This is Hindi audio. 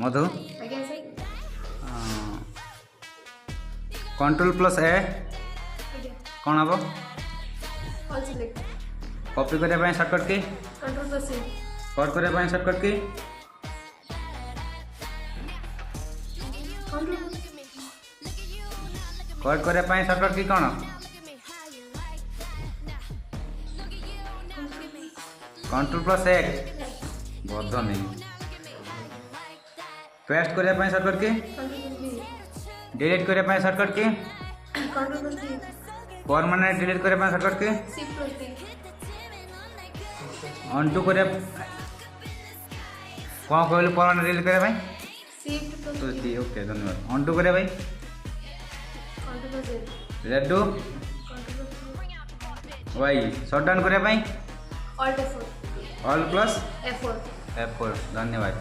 मधु आज्ञा सही कंट्रोल प्लस ए आज्ञा कौन हम ऑल सिलेक्ट कॉपी करने शॉर्टकट की कंट्रोल प्लस सी कट करने शॉर्टकट की कंट्रोल कट करने शॉर्टकट की कौन कंट्रोल प्लस ए बद नहीं पेस्ट करने शॉर्टकट की प्लस बी डिलीट करने शॉर्टकट की control plus D permanent delete करने शॉर्टकट की शिफ्ट प्लस डी अनटू करे कौन कहलु परमानेंट डिलीट करने शिफ्ट प्लस तो डी दी ओके धन्यवाद अनटू करे भाई control plus Z redo control plus Y shut down करने alt F4 alt plus F4 F4 धन्यवाद।